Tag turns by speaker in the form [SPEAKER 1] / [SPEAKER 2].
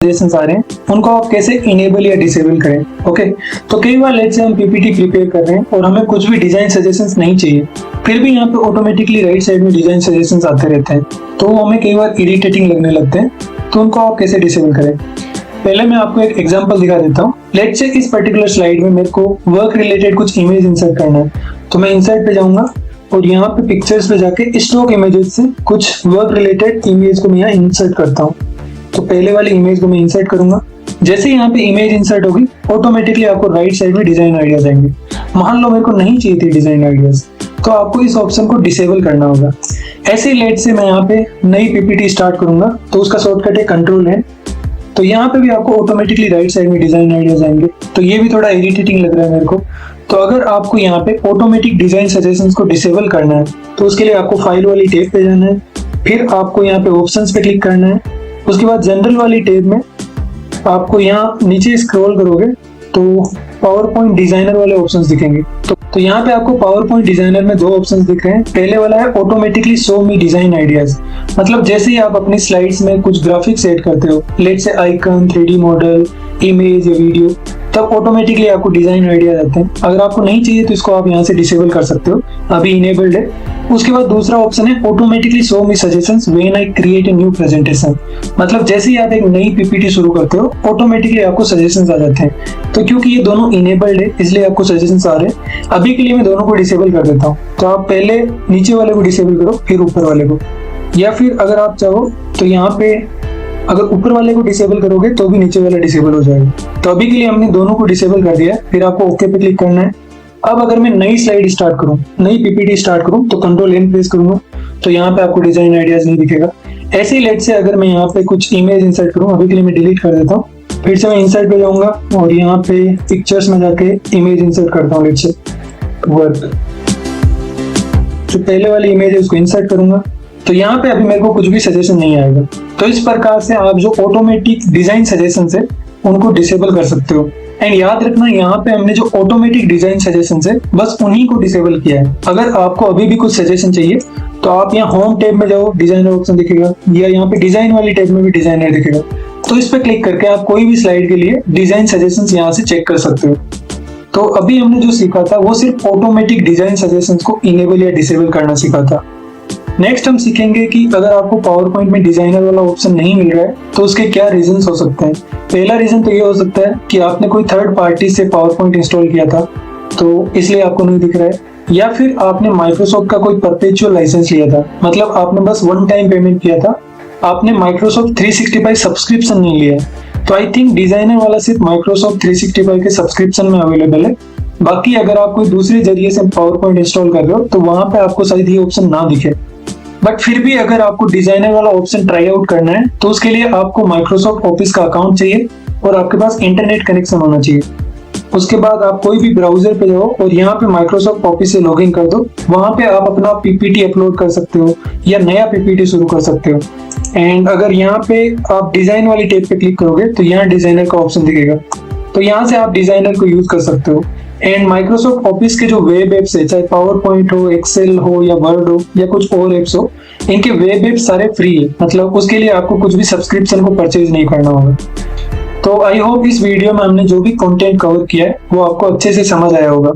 [SPEAKER 1] Suggestions आ रहे हैं उनको आप कैसे इनेबल या डिसेबल करें। ओके, तो कई बार लेट्स से हम पीपीटी प्रिपेयर कर रहे हैं और हमें कुछ भी डिजाइन सजेशंस नहीं चाहिए, फिर भी यहाँ पे ऑटोमेटिकली राइट साइड में डिजाइन सजेशंस आते रहते हैं, तो वो हमें कई बार इरिटेटिंग लगने लगते हैं। तो उनको आप कैसे डिसेबल करें, पहले मैं आपको एक एग्जांपल दिखा देता हूँ। लेट्स से इस पर्टिकुलर स्लाइड में मेरे को वर्क रिलेटेड कुछ इमेज इंसर्ट करना है, तो मैं इंसर्ट पे जाऊंगा और यहाँ पे पिक्चर्स पे जाके स्टॉक इमेजेस से कुछ वर्क रिलेटेड इमेज को मैं यहाँ इंसर्ट करता हूँ। तो पहले वाली इमेज को मैं इंसर्ट करूंगा। जैसे यहाँ पे इमेज इंसर्ट होगी ऑटोमेटिकली आपको राइट साइड में डिजाइन आइडियाज आएंगे। मान लो मेरे को नहीं चाहिए थी डिजाइन आइडियाज, तो आपको इस ऑप्शन को डिसेबल करना होगा। ऐसे लेट से मैं यहाँ पे नई पीपीटी स्टार्ट करूंगा, तो उसका शॉर्टकट है Ctrl+N। तो यहाँ पे भी आपको ऑटोमेटिकली राइट साइड में डिजाइन आइडियाज आएंगे। तो ये भी थोड़ा इरिटेटिंग लग रहा है मेरे को। तो अगर आपको यहाँ पे ऑटोमेटिक डिजाइन सजेशंस को डिसेबल करना है, तो उसके लिए आपको फाइल वाली टैब पे जाना है, फिर आपको यहाँ पे ऑप्शंस पे क्लिक करना है। उसके बाद जनरल वाली टैब में आपको यहाँ नीचे स्क्रॉल करोगे तो पावर पॉइंट डिजाइनर वाले ऑप्शंस दिखेंगे। तो यहाँ पे आपको पावर पॉइंट डिजाइनर में दो ऑप्शंस दिख रहे हैं। पहले वाला है ऑटोमेटिकली शो मी डिजाइन आइडियाज, मतलब जैसे ही आप अपनी स्लाइड्स में कुछ ग्राफिक्स ऐड करते हो, let's say icon, 3D model, image या वीडियो, तब ऑटोमेटिकली आपको डिजाइन आइडिया आते हैं। अगर आपको नहीं चाहिए तो इसको आप यहाँ से डिसेबल कर सकते हो, अभी इनेबल्ड है। उसके बाद दूसरा ऑप्शन है automatically show me suggestions when I create a new presentation, मतलब जैसे ही आप एक नई पीपीटी शुरू करते हो ऑटोमेटिकली आपको सजेशंस आ जाते हैं। तो क्योंकि ये दोनों इनेबल्ड है इसलिए आपको सजेशंस आ रहे हैं। अभी के लिए मैं दोनों को डिसेबल कर देता हूँ। तो आप पहले नीचे वाले को डिसेबल करो, फिर ऊपर वाले को, या फिर अगर आप चाहो तो यहाँ पे अगर ऊपर वाले को डिसेबल करोगे तो भी नीचे वाला डिसेबल हो जाएगा। तो अभी के लिए हमने दोनों को डिसेबल कर दिया है, फिर आपको ओके पे क्लिक करना है। अब अगर मैं नई स्लाइड स्टार्ट करूं, नई पीपीटी स्टार्ट करूं, तो Ctrl+N प्रेस करूंगा, तो यहाँ पे आपको डिजाइन आइडियाज नहीं दिखेगा। ऐसे ही लेट से अगर मैं यहाँ पे कुछ इमेज इंसर्ट करूं, अभी के लिए मैं डिलीट कर देता हूँ, फिर से मैं इंसर्ट पे जाऊंगा और यहाँ पे पिक्चर्स में जाके इमेज इंसर्ट करता हूँ, लेट से वर्क। जो पहले वाली इमेज है उसको इंसर्ट करूंगा, तो यहाँ पे अभी मेरे को कुछ भी सजेशन नहीं आएगा। तो इस प्रकार से आप जो ऑटोमेटिक डिजाइन सजेशन है उनको डिसेबल कर सकते हो। एंड याद रखना यहाँ पे हमने जो ऑटोमेटिक डिजाइन सजेशन है बस उन्हीं को डिसेबल किया है। अगर आपको अभी भी कुछ सजेशन चाहिए तो आप यहाँ होम टैब में जाओ, डिजाइनर ऑप्शन दिखेगा, या यहाँ पे डिजाइन वाली टैब में भी डिजाइनर दिखेगा। तो इस पे क्लिक करके आप कोई भी स्लाइड के लिए डिजाइन सजेशन यहाँ से चेक कर सकते हो। तो अभी हमने जो सीखा था वो सिर्फ ऑटोमेटिक डिजाइन सजेशन को इनेबल या डिसेबल करना सीखा था। नेक्स्ट हम सीखेंगे कि अगर आपको पावर पॉइंट में डिजाइनर वाला ऑप्शन नहीं मिल रहा है तो उसके क्या रीजंस हो सकते हैं। पहला रीजन तो ये हो सकता है कि आपने कोई थर्ड पार्टी से पावर पॉइंट इंस्टॉल किया था तो इसलिए आपको नहीं दिख रहा है, या फिर आपने माइक्रोसॉफ्ट का कोई परपेचुअल लाइसेंस लिया था, मतलब आपने बस वन टाइम पेमेंट किया था, आपने माइक्रोसॉफ्ट 365 सब्सक्रिप्शन नहीं लिया है। तो आई थिंक डिजाइनर वाला सिर्फ माइक्रोसॉफ्ट 365 के सब्सक्रिप्शन में अवेलेबल है। बाकी अगर आप कोई दूसरे जरिए से पावर पॉइंट इंस्टॉल कर रहे हो तो वहां पे आपको शायद ये ऑप्शन ना दिखे। बट फिर भी अगर आपको डिजाइनर वाला ऑप्शन ट्राई आउट करना है तो उसके लिए आपको माइक्रोसॉफ्ट ऑफिस का अकाउंट चाहिए और आपके पास इंटरनेट कनेक्शन होना चाहिए। उसके बाद आप कोई भी ब्राउजर पे जाओ और यहाँ पे माइक्रोसॉफ्ट ऑफिस से लॉगिन कर दो। वहां पे आप अपना पीपीटी अपलोड कर सकते हो या नया पीपीटी शुरू कर सकते हो। एंड अगर यहाँ पे आप डिजाइन वाली टैब पे क्लिक करोगे तो यहाँ डिजाइनर का ऑप्शन दिखेगा, तो यहाँ से आप डिजाइनर को यूज कर सकते हो। एंड माइक्रोसॉफ्ट ऑफिस के जो वेब एप्स है, चाहे पावर पॉइंट हो, एक्सेल हो या वर्ड हो या कुछ और एप्स हो, इनके वेब एप्स सारे फ्री है, मतलब उसके लिए आपको कुछ भी सब्सक्रिप्शन को परचेज नहीं करना होगा। तो आई होप इस वीडियो में हमने जो भी कंटेंट कवर किया है वो आपको अच्छे से समझ आया होगा।